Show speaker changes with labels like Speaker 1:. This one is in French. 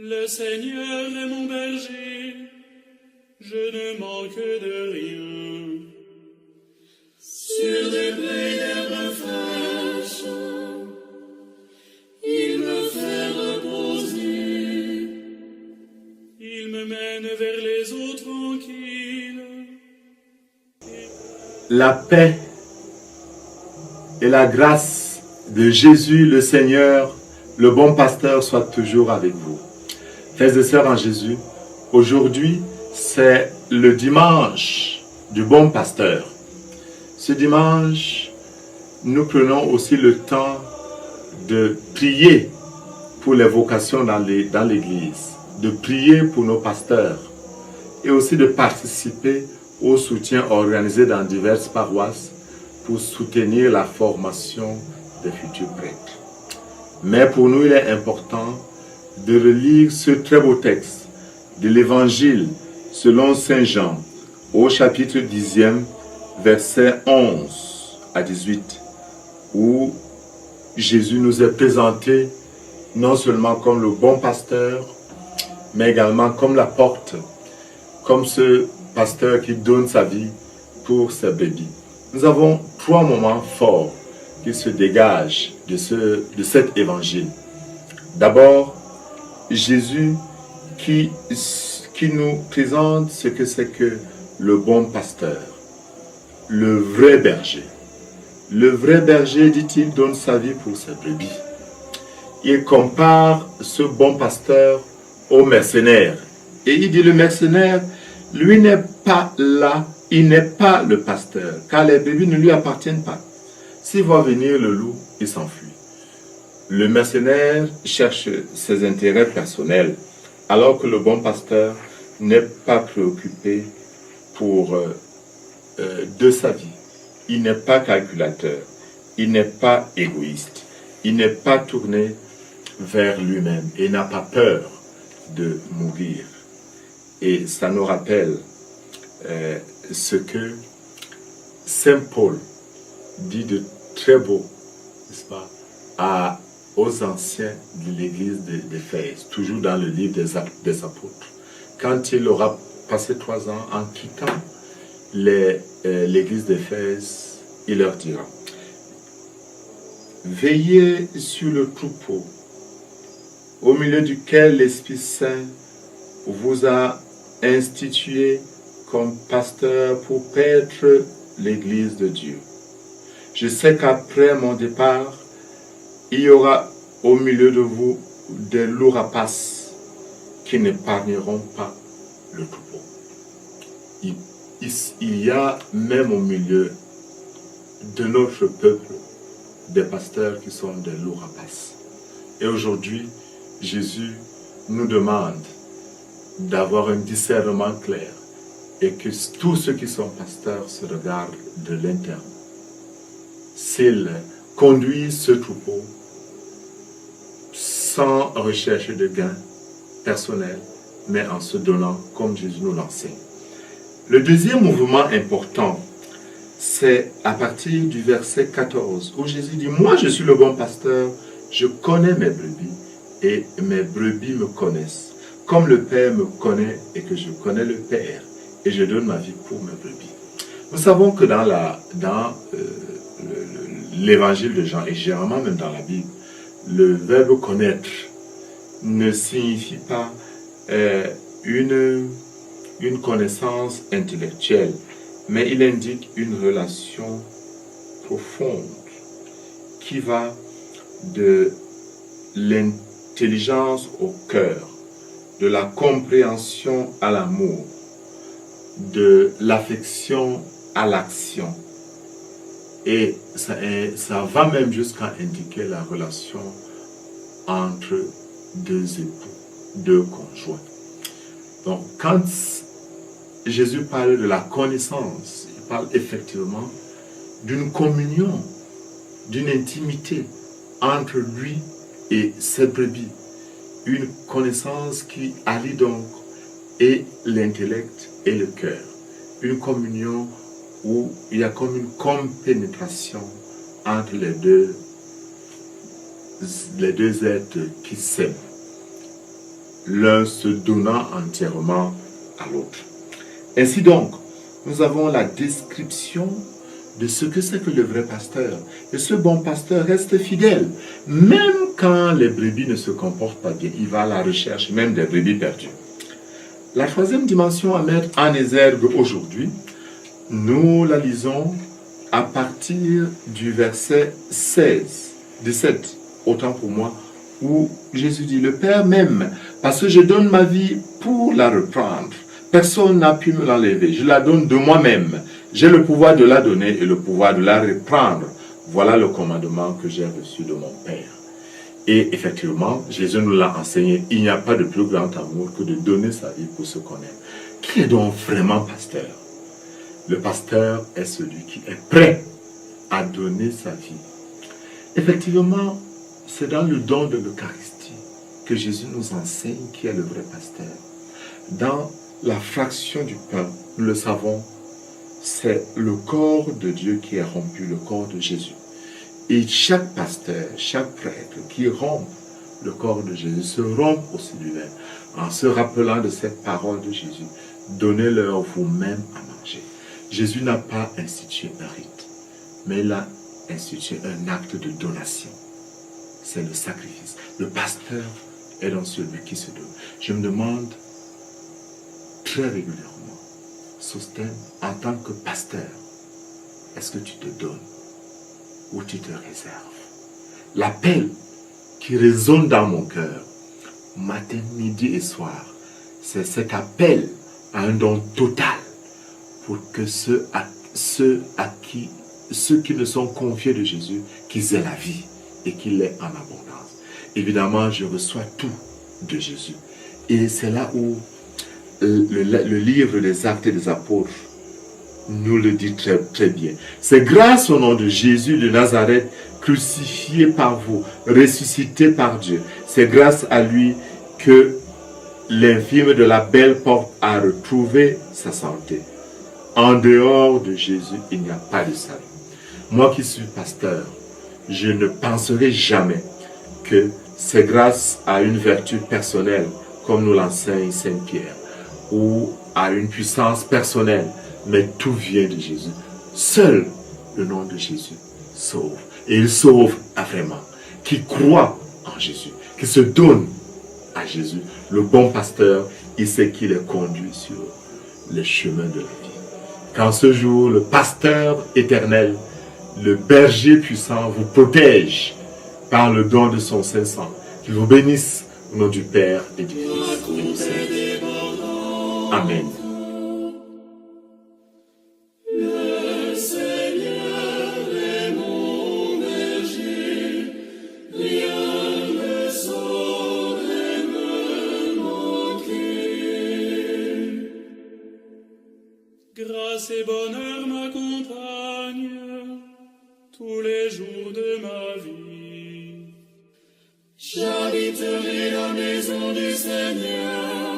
Speaker 1: Le Seigneur est mon berger, je ne manque de rien. Sur des prés d'herbes fraîches, il me fait reposer. Il me mène vers les eaux tranquilles.
Speaker 2: La paix et la grâce de Jésus le Seigneur, le bon pasteur, soit toujours avec vous. Frères et sœurs en Jésus, aujourd'hui c'est le dimanche du bon pasteur. Ce dimanche, nous prenons aussi le temps de prier pour les vocations dans l'église, de prier pour nos pasteurs et aussi de participer au soutien organisé dans diverses paroisses pour soutenir la formation des futurs prêtres. Mais pour nous, il est important de relire ce très beau texte de l'Évangile selon Saint Jean au chapitre 10e, versets 11 à 18, où Jésus nous est présenté non seulement comme le bon pasteur, mais également comme la porte, comme ce pasteur qui donne sa vie pour ses brebis. Nous avons trois moments forts qui se dégagent de cet évangile. D'abord, Jésus qui nous présente ce que c'est que le bon pasteur, le vrai berger. Le vrai berger, dit-il, donne sa vie pour ses brebis. Il compare ce bon pasteur au mercenaire. Et il dit, le mercenaire, lui n'est pas là, il n'est pas le pasteur, car les brebis ne lui appartiennent pas. S'il voit venir le loup, il s'enfuit. Le mercenaire cherche ses intérêts personnels, alors que le bon pasteur n'est pas préoccupé de sa vie. Il n'est pas calculateur, il n'est pas égoïste, il n'est pas tourné vers lui-même et n'a pas peur de mourir. Et ça nous rappelle ce que Saint Paul dit de très beau, n'est-ce pas, aux anciens de l'église d'Éphèse, toujours dans le livre des apôtres. Quand il aura passé 3 ans en quittant l'église d'Éphèse, il leur dira, veillez sur le troupeau, au milieu duquel l'Esprit Saint vous a institué comme pasteur pour paître l'église de Dieu. Je sais qu'après mon départ, il y aura au milieu de vous des loups rapaces qui n'épargneront pas le troupeau. Il y a même au milieu de notre peuple des pasteurs qui sont des loups rapaces. Et aujourd'hui, Jésus nous demande d'avoir un discernement clair et que tous ceux qui sont pasteurs se regardent de l'interne. S'ils conduisent ce troupeau sans recherche de gain personnel, mais en se donnant comme Jésus nous l'enseigne. Le deuxième mouvement important, c'est à partir du verset 14, où Jésus dit, moi je suis le bon pasteur, je connais mes brebis, et mes brebis me connaissent, comme le Père me connaît et que je connais le Père, et je donne ma vie pour mes brebis. Nous savons que dans l'évangile de Jean, et généralement même dans la Bible, le verbe connaître ne signifie pas une connaissance intellectuelle, mais il indique une relation profonde qui va de l'intelligence au cœur, de la compréhension à l'amour, de l'affection à l'action. Et ça va même jusqu'à indiquer la relation entre deux époux, deux conjoints. Donc, quand Jésus parle de la connaissance, il parle effectivement d'une communion, d'une intimité entre lui et ses brebis. Une connaissance qui allie donc et l'intellect et le cœur. Une communion où il y a comme une compénétration entre les deux êtres qui s'aiment. l'un se donnant entièrement à l'autre. Ainsi donc, nous avons la description de ce que c'est que le vrai pasteur. Et ce bon pasteur reste fidèle. Même quand les brebis ne se comportent pas bien, il va à la recherche même des brebis perdues. La troisième dimension à mettre en exergue aujourd'hui, nous la lisons à partir du verset 17, autant pour moi, où Jésus dit, le Père m'aime, parce que je donne ma vie pour la reprendre. Personne n'a pu me l'enlever, je la donne de moi-même. J'ai le pouvoir de la donner et le pouvoir de la reprendre. Voilà le commandement que j'ai reçu de mon Père. Et effectivement, Jésus nous l'a enseigné, il n'y a pas de plus grand amour que de donner sa vie pour ce qu'on aime. Qui est donc vraiment pasteur? Le pasteur est celui qui est prêt à donner sa vie. Effectivement, c'est dans le don de l'Eucharistie que Jésus nous enseigne qui est le vrai pasteur. Dans la fraction du pain, nous le savons, c'est le corps de Dieu qui est rompu, le corps de Jésus. Et chaque pasteur, chaque prêtre qui rompt le corps de Jésus se rompt aussi lui-même en se rappelant de cette parole de Jésus. Donnez-leur vous-même à manger. Jésus n'a pas institué un rite, mais il a institué un acte de donation. C'est le sacrifice. Le pasteur est dans celui qui se donne. Je me demande très régulièrement, Sostène, en tant que pasteur, est-ce que tu te donnes ou tu te réserves? L'appel qui résonne dans mon cœur, matin, midi et soir, c'est cet appel à un don total pour que ceux qui ne sont confiés de Jésus, qu'ils aient la vie et qu'ils l'aient en abondance. Évidemment, je reçois tout de Jésus. Et c'est là où le livre des Actes des Apôtres nous le dit très, très bien. C'est grâce au nom de Jésus de Nazareth, crucifié par vous, ressuscité par Dieu. C'est grâce à lui que l'infirme de la belle porte a retrouvé sa santé. En dehors de Jésus, il n'y a pas de salut. Moi qui suis pasteur, je ne penserai jamais que c'est grâce à une vertu personnelle, comme nous l'enseigne Saint Pierre, ou à une puissance personnelle, mais tout vient de Jésus. Seul le nom de Jésus sauve. Et il sauve vraiment. Qui croit en Jésus, qui se donne à Jésus. Le bon pasteur, il sait qu'il est conduit sur le chemin de la vie. Quand ce jour, le pasteur éternel, le berger puissant vous protège par le don de son Saint-Sang. Qu'il vous bénisse au nom du Père et du Fils et du Saint-Esprit. Amen.
Speaker 1: Le Seigneur est mon berger, rien ne saurait me manquer. Grâce et bonheur m'accompagnent tous les jours de ma vie. J'habiterai la maison du Seigneur